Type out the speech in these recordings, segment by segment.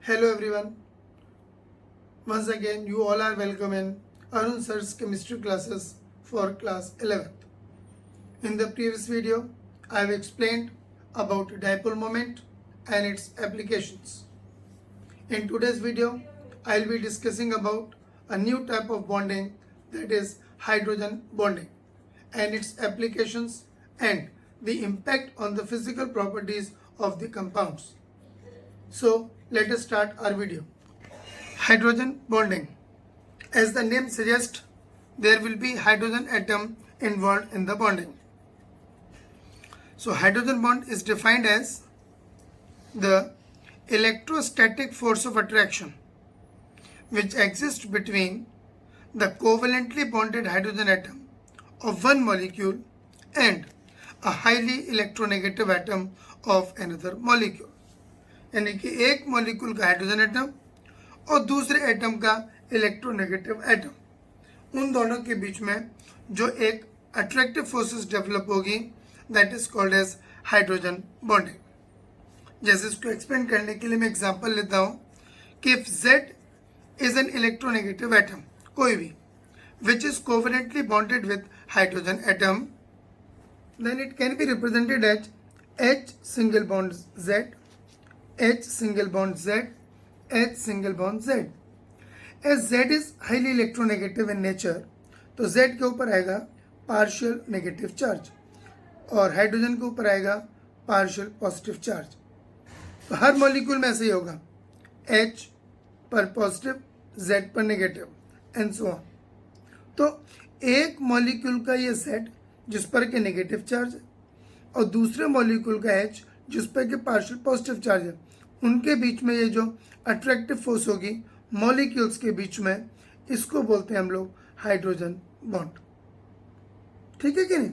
Hello everyone. Once again, you all are welcome in Arun Sir's chemistry classes for class 11th. In the previous video, I have explained about dipole moment and its applications. In today's video, I will be discussing about a new type of bonding, that is hydrogen bonding, and its applications and the impact on the physical properties of the compounds. So let us start our video. Hydrogen bonding. As the name suggests, there will be hydrogen atom involved in the bonding. So hydrogen bond is defined as the electrostatic force of attraction which exists between the covalently bonded hydrogen atom of one molecule and a highly electronegative atom of another molecule. यानी कि एक molecule का hydrogen atom और दूसरे atom का electronegative atom, उन दोनों के बीच में जो एक अट्रैक्टिव फोर्सेस डेवलप होगी, that is called as hydrogen bonding. जैसे इसको एक्सप्लेन करने के लिए मैं एग्जांपल लेता हूँ कि if Z is an electronegative atom, कोई भी which is covalently bonded with hydrogen atom, then it can be represented as H single bond Z, H single bond Z, H single bond Z. As Z is highly electronegative in nature, तो Z के ऊपर आएगा partial negative charge और hydrogen के ऊपर आएगा partial positive charge. तो हर molecule में ऐसे ही होगा, H पर पॉजिटिव, Z पर नेगेटिव एंड सो ऑन। तो एक मॉलिक्यूल का ये Z जिस पर के नेगेटिव चार्ज है और दूसरे मॉलिक्यूल का H जिस पर के पार्शियल पॉजिटिव चार्ज है, उनके बीच में ये जो अट्रैक्टिव फोर्स होगी मॉलिक्यूल्स के बीच में, इसको बोलते हैं हम लोग हाइड्रोजन बॉन्ड। ठीक है कि नहीं?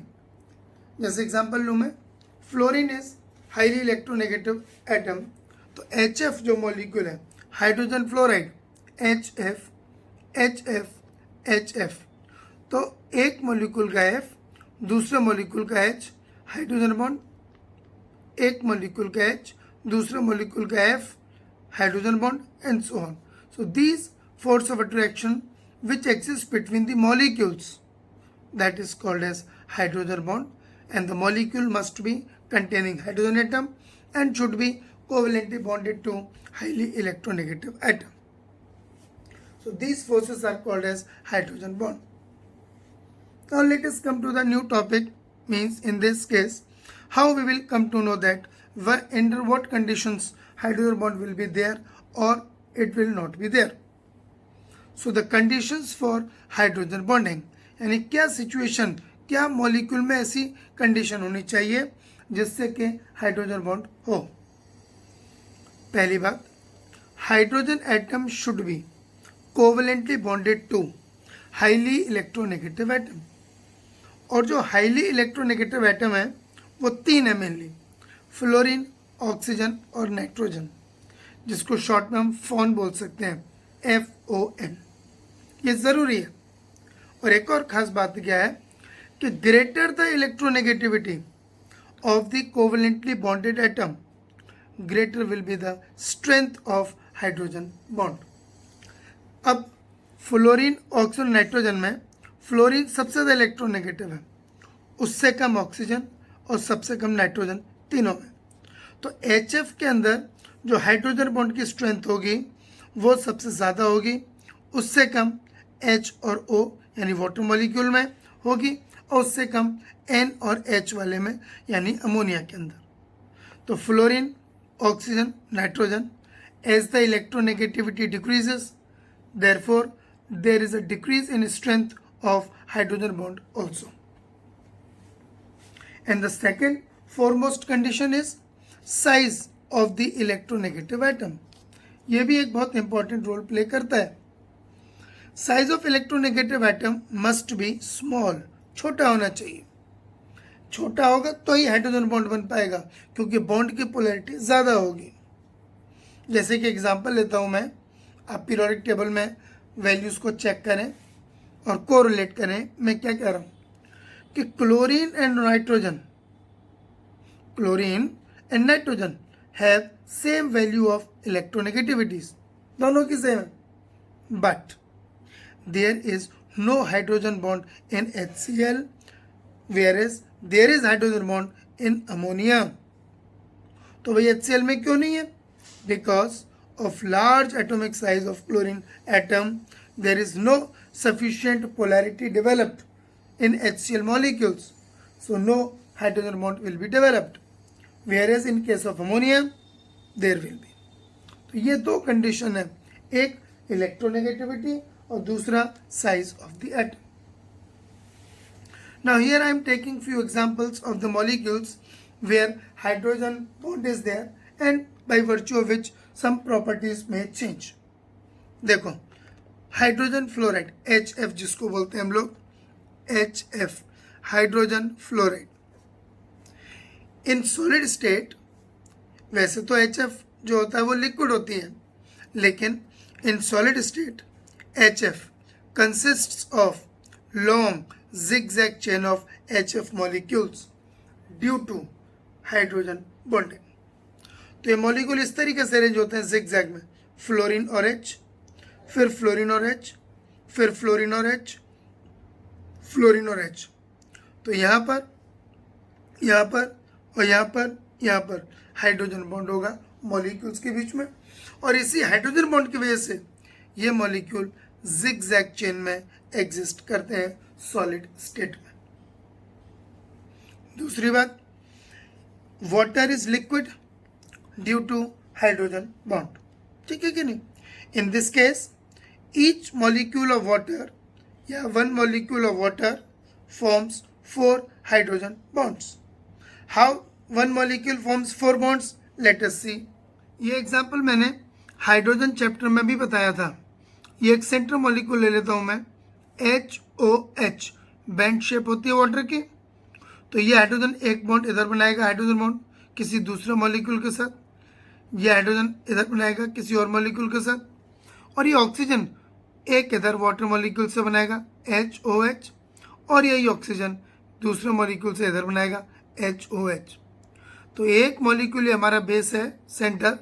जैसे एग्जांपल लूँ मैं, fluorine is highly electronegative atom, तो HF जो मॉलिक्यूल है, hydrogen fluoride, HF HF HF, तो एक मॉलिक्यूल का F दूसरे मॉलिक्यूल का H, हाइड्रोजन बॉन्ड, एक मॉलिक्यूल का H दूसरे मॉलिक्यूल का F, hydrogen bond and so on. So these force of attraction which exist between the molecules, that is called as hydrogen bond and the molecule must be containing hydrogen atom and should be covalently bonded to highly electronegative atom. So these forces are called as hydrogen bond. Now let us come to the new topic, means in this case how we will come to know that under what conditions hydrogen bond will be there or it will not be there. So the conditions for hydrogen bonding, यानी क्या situation, क्या molecule में ऐसी condition होनी चाहिए जिससे कि hydrogen bond हो। पहली बात, hydrogen atom should be covalently bonded to highly electronegative atom, और जो हाईली इलेक्ट्रोनेगेटिव एटम है वो तीन है मेनली, फ्लोरीन, ऑक्सीजन और नाइट्रोजन, जिसको शॉर्ट में हम फॉन बोल सकते हैं, FON। ये ज़रूरी है। और एक और ख़ास बात क्या है कि greater the electronegativity of the covalently bonded atom, greater will be the strength of hydrogen bond. अब फ्लोरीन, ऑक्सीजन, नाइट्रोजन में फ्लोरीन सबसे ज़्यादा इलेक्ट्रोनेगेटिव है, उससे कम ऑक्सीजन और सबसे कम नाइट्रोजन, तीनों में। तो HF के अंदर जो हाइड्रोजन बॉन्ड की स्ट्रेंथ होगी वो सबसे ज़्यादा होगी, उससे कम H और O यानी वाटर मॉलिक्यूल में होगी, और उससे कम N और H वाले में यानी अमोनिया के अंदर। तो fluorine, oxygen, nitrogen, as the electronegativity decreases, therefore there is a decrease in strength of hydrogen bond also. And the second foremost condition is size of the electronegative atom. यह भी एक बहुत इंपॉर्टेंट रोल प्ले करता है। Size of electronegative atom must be small, छोटा होना चाहिए। छोटा होगा तो ही हाइड्रोजन बॉन्ड बन पाएगा, क्योंकि बॉन्ड की पोलैरिटी ज़्यादा होगी। जैसे कि एग्जांपल लेता हूँ मैं, आप पीरियोडिक टेबल में वैल्यूज़ को चेक करें और कोरिलेट करें। मैं क्या कह रहा हूँ कि chlorine and nitrogen have same value of electronegativities. दोनों की सेम है. But there is no hydrogen bond in HCl, whereas there is hydrogen bond in ammonia. तो भाई HCl में क्यों नहीं है? Because of large atomic size of chlorine atom, there is no sufficient polarity developed in HCl molecules. So no hydrogen bond will be developed. Whereas in case of ammonia, there will be. तो ये दो condition है, एक electronegativity और दूसरा size of the atom. Now here I am taking few examples of the molecules where hydrogen bond is there and by virtue of which some properties may change. देखो, hydrogen fluoride HF जिसको बोलते हैं हम लोग, HF hydrogen fluoride. In solid state वैसे तो HF जो होता है वो लिक्विड होती है, लेकिन in solid state HF consists of long zigzag chain of HF molecules due to hydrogen bonding. तो ये मॉलिक्यूल इस तरीके से अरेंज होते हैं जिगजैग में, फ्लोरीन और H, फिर फ्लोरीन और H, फिर फ्लोरीन और H, फ्लोरीन और H. तो यहाँ पर, यहाँ पर और यहाँ पर हाइड्रोजन बॉन्ड होगा मॉलिक्यूल्स के बीच में, और इसी हाइड्रोजन बॉन्ड की वजह से ये मॉलिक्यूल जिगजैग चेन में एग्जिस्ट करते हैं सॉलिड स्टेट में. दूसरी बात, water is liquid due to hydrogen bond. ठीक है कि नहीं? In this case each molecule of water या one molecule of water forms 4 hydrogen bonds. How one molecule forms 4 bonds? Let us see. ये example मैंने हाइड्रोजन चैप्टर में भी बताया था. ये एक सेंटर मॉलिक्यूल ले लेता हूँ मैं, HOH, बैंड शेप होती है वाटर की. तो ये हाइड्रोजन एक बॉन्ड इधर बनाएगा, हाइड्रोजन बॉन्ड किसी दूसरे मॉलिक्यूल के साथ, ये हाइड्रोजन इधर बनाएगा किसी और मॉलिक्यूल के साथ, और ये ऑक्सीजन एक इधर वाटर मॉलिक्यूल से बनाएगा HOH, और यही ऑक्सीजन दूसरे मॉलिक्यूल से इधर बनाएगा HOH. तो एक मॉलिक्यूल हमारा बेस है सेंटर,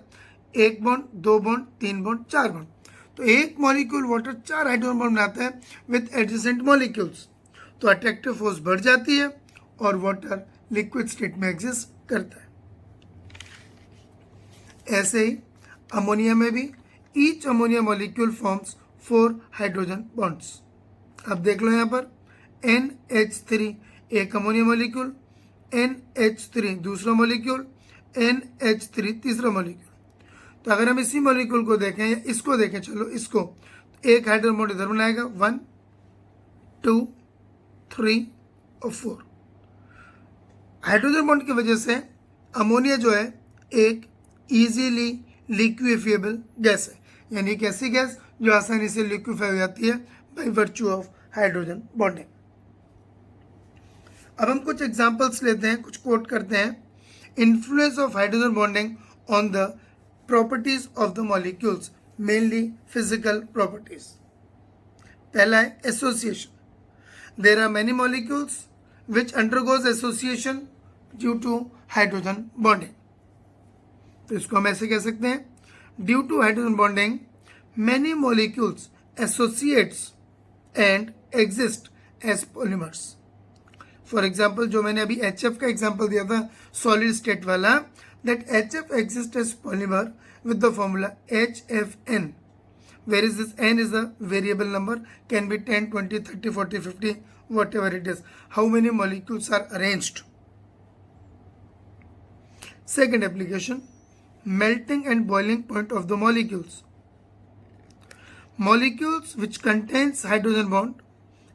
एक बॉन्ड, 2 बॉन्ड, 3 बॉन्ड, 4 बॉन्ड. तो एक मॉलिक्यूल वाटर 4 हाइड्रोजन बॉन्ड बनाता है विथ एडजेसेंट मॉलिक्यूल्स. तो अट्रैक्टिव फोर्स बढ़ जाती है और वाटर लिक्विड स्टेट में एग्जिस्ट करता है. ऐसे ही अमोनिया में भी each ammonia molecule forms 4 hydrogen bonds. अब देख लो यहाँ पर NH3 एक अमोनिया मॉलिक्यूल, NH3 दूसरा मॉलिक्यूल, NH3 तीसरा मॉलिक्यूल. तो अगर हम इसी मॉलिक्यूल को देखें या इसको देखें, चलो इसको, तो एक हाइड्रोजन बॉन्ड इधर बनाएगा 1, 2, 3 और 4. हाइड्रोजन बॉन्ड की वजह से अमोनिया जो है एक इजीली लिक्विफिएबल गैस है, यानी एक ऐसी गैस जो आसानी से लिक्विफाई हो जाती है by virtue of hydrogen bonding. अब हम कुछ एग्जांपल्स लेते हैं, कुछ कोट करते हैं. Influence of hydrogen bonding on the properties of the molecules, mainly physical properties. पहला है association. There are many molecules which undergoes association due to hydrogen bonding. तो इसको हम ऐसे कह सकते हैं, due to hydrogen bonding many molecules associates and exist as polymers. For example, जो मैंने अभी HF का एग्जाम्पल दिया था solid state वाला, that HF exists as polymer with the formula HFN, whereas this N is a variable number, can be 10, 20, 30, 40, 50, whatever it is, how many molecules are arranged. Second application, melting and boiling point of the molecules. Molecules which contains hydrogen bond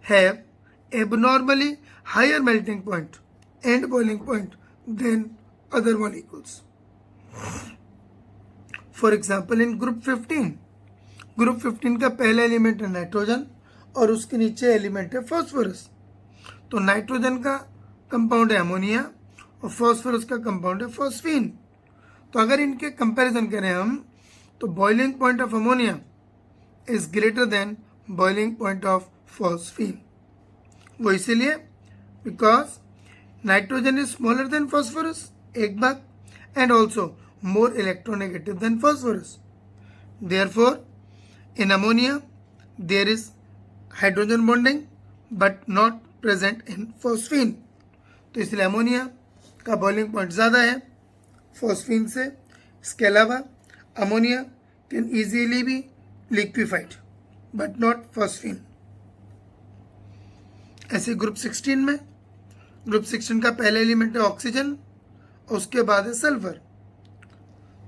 have abnormally higher melting point and boiling point than other molecules. For example, in group 15, group 15 का पहला element है nitrogen और उसके नीचे element है phosphorus. तो nitrogen का compound है अमोनिया और फॉस्फोरस का कंपाउंड है फॉस्फीन. तो अगर इनके कंपैरिजन करें हम, तो boiling point of ammonia is greater then boiling point of phosphine. वो इसीलिए because nitrogen is smaller then phosphorus, एक बात, and also more electronegative than phosphorus. Therefore, in ammonia, there is hydrogen bonding but not present in phosphine. तो इसलिए ammonia का boiling point ज़्यादा है phosphine से. इसके अलावा ammonia can easily B liquefied but not phosphine. ऐसे ग्रुप 16 में, ग्रुप 16 का पहला एलिमेंट है ऑक्सीजन और उसके बाद है सल्फर.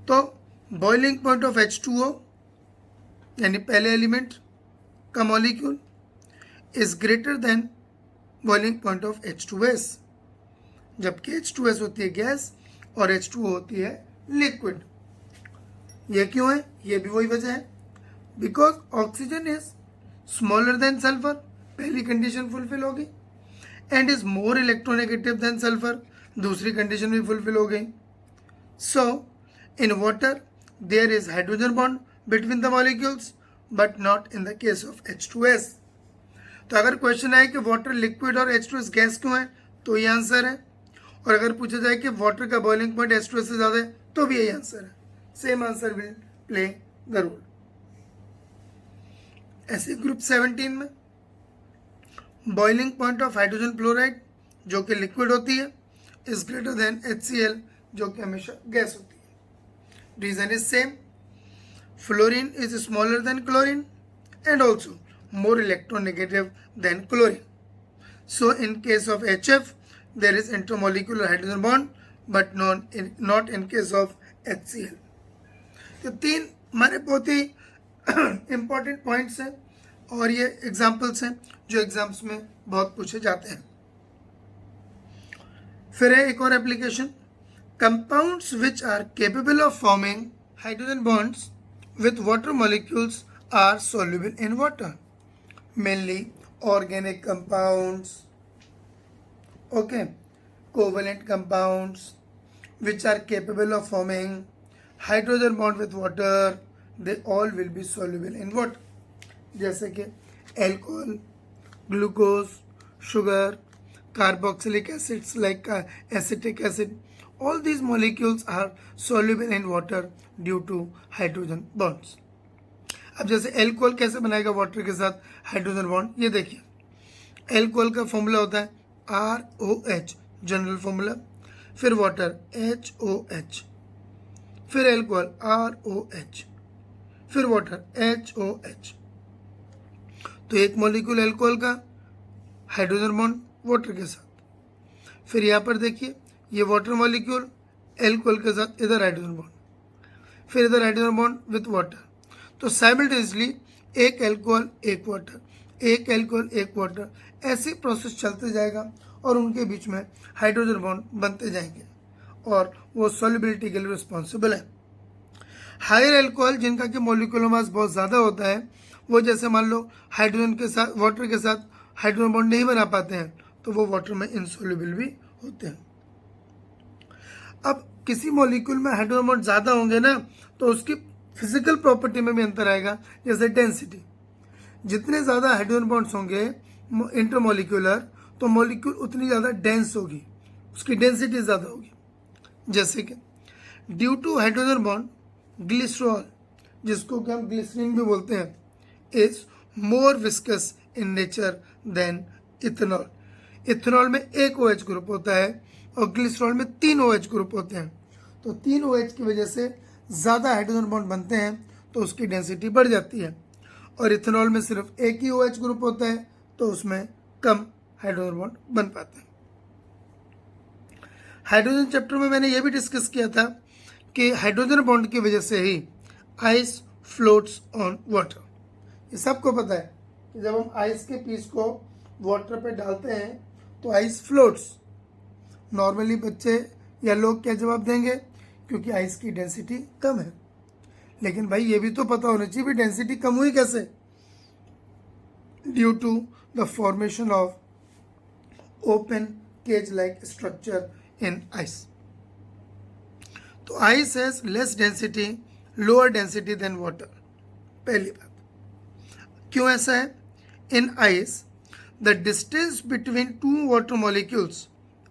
तो बॉइलिंग पॉइंट ऑफ H2O यानी पहले एलिमेंट का molecule is greater then boiling point of H2S, जबकि H2S होती है गैस और H2O होती है लिक्विड. ये क्यों है? ये भी वही वजह है, because oxygen is smaller than sulphur, पहली कंडीशन फुलफिल होगी, and is more electronegative than sulphur, दूसरी कंडीशन भी फुलफिल हो गई. So in water there is hydrogen bond between the molecules but not in the case of H2S. तो अगर question आए कि वाटर लिक्विड और H2S गैस क्यों है, तो ये आंसर है. और अगर पूछा जाए कि वाटर का बॉइलिंग पॉइंट H2S से ज़्यादा है, तो भी यही आंसर है. Same answer will play the role. ऐसे ग्रुप 17 में boiling point of hydrogen fluoride जो कि लिक्विड होती है इज ग्रेटर देन HCl जो कि हमेशा गैस होती है. Reason is same, fluorine is smaller than chlorine and also more electronegative than chlorine. So in case of HF, there is intermolecular hydrogen bond, but not in case of HCl. तो तीन हमारे बहुत ही important points हैं और ये examples हैं जो exams में बहुत पूछे जाते हैं. फिर है एक और application, compounds which are capable of forming hydrogen bonds with water molecules are soluble in water. Mainly organic compounds, okay, covalent compounds which are capable of forming hydrogen bond with water, they all will be soluble in water. जैसे कि alcohol, glucose, sugar, carboxylic acids like acetic acid, all these molecules are soluble in water due to hydrogen bonds. अब जैसे alcohol कैसे बनाएगा water के साथ hydrogen bond, ये देखिए. एल्कोहल का फॉर्मूला होता है ROH, जनरल फॉर्मूला, फिर वाटर HOH, फिर एल्कोहल ROH, फिर वाटर HOH. तो एक मॉलिक्यूल एल्कोहल का, हाइड्रोजन बॉन्ड वाटर के साथ. फिर यहाँ पर देखिए ये वाटर मॉलिक्यूल एल्कोहल के साथ, इधर हाइड्रोजन बॉन्ड, फिर इधर हाइड्रोजन बॉन्ड विथ वाटर. तो साइमल्टेनियसली एक एल्कोहल एक वाटर, एक एल्कोहल एक वाटर, ऐसे प्रोसेस चलते जाएगा और उनके बीच में हाइड्रोजन बॉन्ड बनते जाएंगे और वो सॉल्युबिलिटी के लिए रिस्पॉन्सिबल है. हायर एल्कोहल जिनका कि मॉलिक्यूलर मास बहुत ज़्यादा होता है, वो जैसे मान लो हाइड्रोजन के साथ, वाटर के साथ हाइड्रोजन बॉन्ड नहीं बना पाते हैं, तो वो वाटर में इनसॉल्युबल भी होते हैं. अब किसी मॉलिक्यूल में हाइड्रोजन बॉन्ड ज़्यादा होंगे ना, तो उसकी फिजिकल प्रॉपर्टी में भी अंतर आएगा. जैसे डेंसिटी, जितने ज़्यादा हाइड्रोजन बॉन्ड्स होंगे इंटरमोलिक्यूलर, तो मॉलिक्यूल उतनी ज़्यादा डेंस होगी, उसकी डेंसिटी ज़्यादा होगी. जैसे कि due to hydrogen bond glycerol, जिसको कि हम ग्लिसरीन भी बोलते हैं, is more viscous in nature than ethanol. Ethanol में एक OH ग्रुप होता है और ग्लिसरॉल में 3 OH ग्रुप होते हैं. तो 3 OH की वजह से ज़्यादा हाइड्रोजन बॉन्ड बनते हैं तो उसकी डेंसिटी बढ़ जाती है. और इथेनॉल में सिर्फ एक ही OH ग्रुप होता है तो उसमें कम हाइड्रोजन बॉन्ड बन पाते हैं. हाइड्रोजन चैप्टर में मैंने ये भी डिस्कस किया था कि हाइड्रोजन बॉन्ड की वजह से ही आइस फ्लोट्स ऑन वाटर. ये सबको पता है कि जब हम आइस के पीस को वाटर पे डालते हैं तो आइस फ्लोट्स. नॉर्मली बच्चे या लोग क्या जवाब देंगे, क्योंकि आइस की डेंसिटी कम है. लेकिन भाई ये भी तो पता होना चाहिए भी डेंसिटी कम हुई कैसे. Due to the formation of open cage like structure in ice. तो ice has less density, lower density than water. पहली बात, क्यों ऐसा है? In ice the distance between 2 water molecules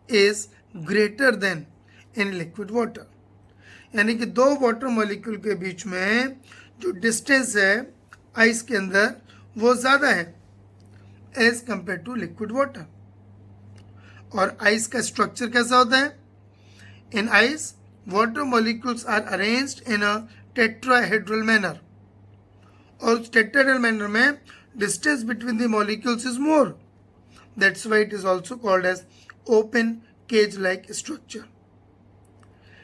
is greater than in liquid water. यानी कि दो water molecule के बीच में जो डिस्टेंस है आइस के अंदर वो ज़्यादा है as compare to liquid water. और आइस का स्ट्रक्चर कैसा होता है? In ice water molecules are arranged in a tetrahedral manner, और उस टेट्राहेड्रल मैनर में distance between the molecules is more, that's why it is also called as open cage like structure.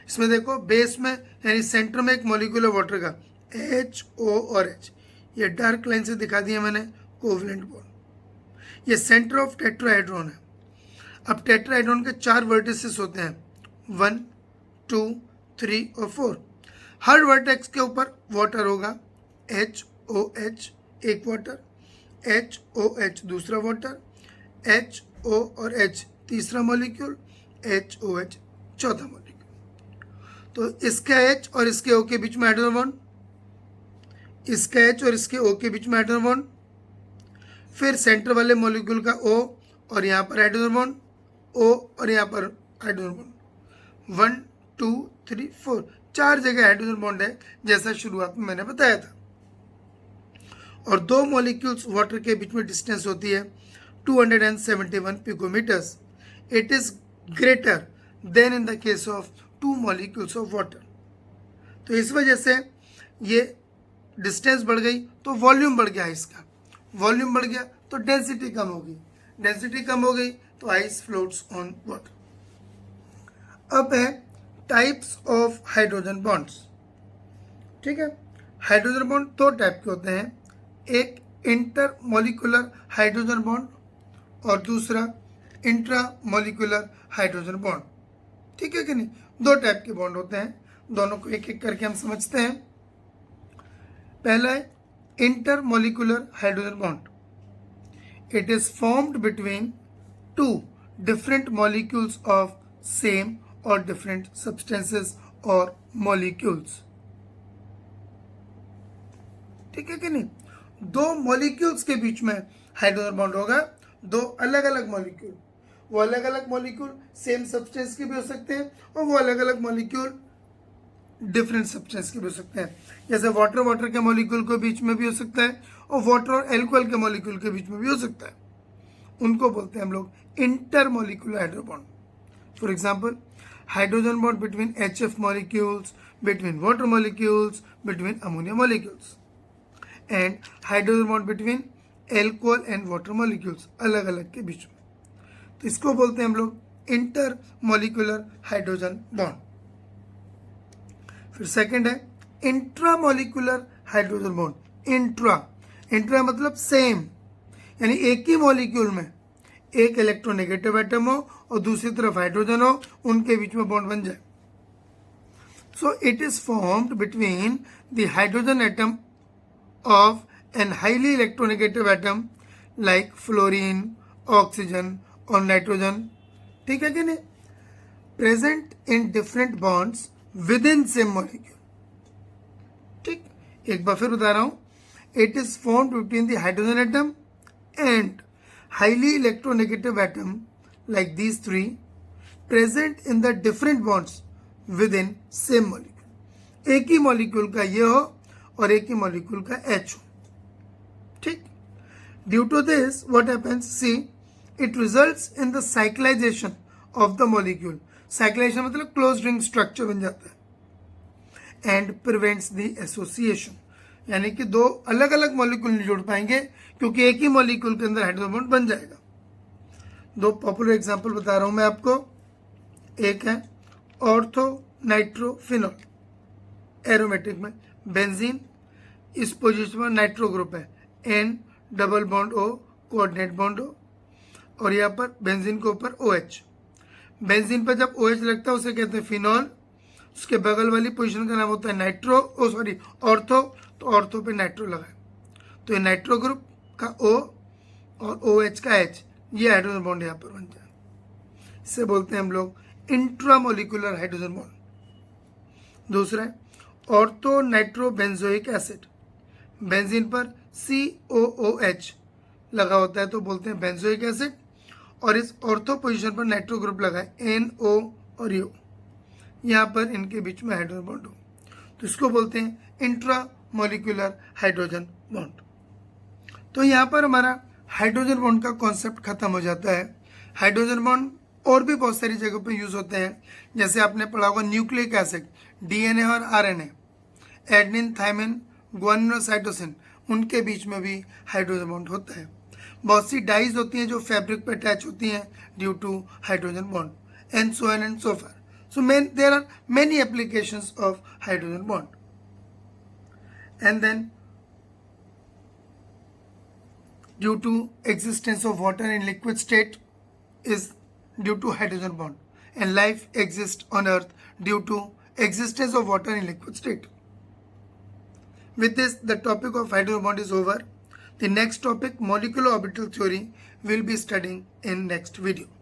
इसमें देखो base में यानी सेंटर में एक molecule है वाटर का, H, O और H, ये डार्क लाइन से दिखा दिया मैंने कोवलेंट बॉन्ड। ये सेंटर ऑफ टेट्राहेड्रॉन है। अब टेट्राहेड्रॉन के 4 वर्टिसेस होते हैं, 1, 2, 3 और 4। हर वर्टेक्स के ऊपर वाटर होगा, HOH एक वाटर, HOH दूसरा वाटर, HO और H तीसरा मॉलिक्यूल, HOH चौथा मॉलिक्यूल। तो इसके H और इसके O के बीच में हाइड्रोजन बॉन्ड, इसके H और इसके O के बीच में हाइड्रोजन बॉन्ड, फिर सेंटर वाले मॉलिक्यूल का O और यहाँ पर हाइड्रोजन बॉन्ड, O और यहाँ पर हाइड्रोजन बॉन्ड, 1, 2, 3, 4 4 जगह हाइड्रोजन बॉन्ड है जैसा शुरुआत में मैंने बताया था। और दो मॉलिक्यूल्स वाटर के बीच में डिस्टेंस होती है 271 picometres. It is greater than in the case of 2 molecules of water. तो इस वजह से ये डिस्टेंस बढ़ गई तो वॉल्यूम बढ़ गया आइस का, वॉल्यूम बढ़ गया तो डेंसिटी कम होगी, डेंसिटी कम हो गई तो आइस फ्लोट्स ऑन वाटर। अब है टाइप्स ऑफ हाइड्रोजन बॉन्ड्स। ठीक है, हाइड्रोजन बॉन्ड 2 टाइप के होते हैं, एक इंटर मॉलिक्यूलर हाइड्रोजन बॉन्ड और दूसरा इंट्रा मॉलिक्यूलर हाइड्रोजन बॉन्ड। ठीक है कि नहीं? 2 टाइप के बॉन्ड होते हैं, दोनों को एक एक करके हम समझते हैं। पहला है inter molecular hydrogen bond. It is formed between 2 different molecules of same और डिफरेंट सब्सटेंसेस और मॉलिक्यूल्स। ठीक है कि नहीं? 2 मॉलिक्यूल्स के बीच में हाइड्रोजन बॉन्ड होगा, 2 अलग अलग मॉलिक्यूल, वो अलग अलग मॉलिक्यूल सेम सब्सटेंस के भी हो सकते हैं और वो अलग अलग मॉलिक्यूल डिफरेंट सब्सटेंस के भी हो सकते हैं। जैसे वाटर वाटर के मॉलिक्यूल के बीच में भी हो सकता है और वाटर और एल्कोहल के मॉलिक्यूल के बीच में भी हो सकता है, उनको बोलते हैं हम लोग inter molecular hydrogen bond. For example hydrogen bond between HF molecules, between water molecules, between ammonia molecules, and hydrogen bond between alcohol and water molecules, अलग अलग के बीच में। तो इसको बोलते हैं हम लोग इंटर मॉलिक्यूलर हाइड्रोजन बॉन्ड। फिर सेकंड है intra molecular hydrogen bond. Intra मतलब सेम, यानी एक ही मॉलिक्यूल में एक इलेक्ट्रोनेगेटिव एटम हो और दूसरी तरफ हाइड्रोजन हो, उनके बीच में बॉन्ड बन जाए। So it is formed between the hydrogen atom of an highly electronegative atom like fluorine, oxygen और नाइट्रोजन। ठीक है कि नहीं? Present in different bonds within same molecule. ठीक, एक बार फिर बता रहा हूं, it is formed between the hydrogen atom and highly electronegative atom like these 3 present in the different bonds within same molecule। एक ही मॉलिक्यूल का ये हो और एक ही मॉलिक्यूल का H हो। ठीक, due to this what happens, see it results in the cyclisation of the molecule. Cyclisation मतलब क्लोज्ड रिंग स्ट्रक्चर बन जाता है, एंड प्रिवेंट्स द एसोसिएशन, यानी कि 2 अलग अलग मॉलिक्यूल नहीं जोड़ पाएंगे क्योंकि एक ही मॉलिक्यूल के अंदर हाइड्रोजन बॉन्ड बन जाएगा। 2 पॉपुलर एग्जांपल बता रहा हूं मैं आपको। एक है ऑर्थो नाइट्रोफिनॉल, एरोमेटिक में बेंजीन, इस पोजीशन पर नाइट्रो ग्रुप है, N double bond O coordinate bond O, और यहाँ पर बेंजीन के ऊपर OH। बेंजीन पर जब OH लगता है उसे कहते हैं फिनॉल, उसके बगल वाली पोजीशन का नाम होता है नाइट्रो, ऑर्थो, तो ऑर्थो पे नाइट्रो लगा है, तो ये नाइट्रो ग्रुप का O और OH का H, ये हाइड्रोजन बॉन्ड यहाँ पर बन जाए, इसे बोलते हैं हम लोग इंट्रामोलिकुलर हाइड्रोजन बॉन्ड। दूसरा है ortho nitro benzoic acid, benzene पर COOH लगा होता है तो बोलते हैं बेंजोइक एसिड, और इस ऑर्थो पोजीशन पर नाइट्रो ग्रुप लगा है NO और U, यहाँ पर इनके बीच में हाइड्रोजन बॉन्ड हो, तो इसको बोलते हैं इंट्रा मॉलिक्यूलर हाइड्रोजन बॉन्ड। तो यहाँ पर हमारा हाइड्रोजन बॉन्ड का कॉन्सेप्ट खत्म हो जाता है। हाइड्रोजन बॉन्ड और भी बहुत सारी जगहों पे यूज होते हैं, जैसे आपने पढ़ा होगा न्यूक्लिक एसिड, डीएनए और आरएनए, एडेनिन, थायमिन, ग्वानिन और साइटोसिन, उनके बीच में भी हाइड्रोजन बॉन्ड होता है। बहुत सी डाइज होती हैं जो फैब्रिक पे अटैच होती हैं due to hydrogen bond, and so on and so forth. So there are many applications of hydrogen bond. And then due to existence of water in liquid state is due to hydrogen bond, and life exists on earth due to existence of water in liquid state. With this, the topic of hydrogen bond is over. The next topic, molecular orbital theory, will be studying in next video.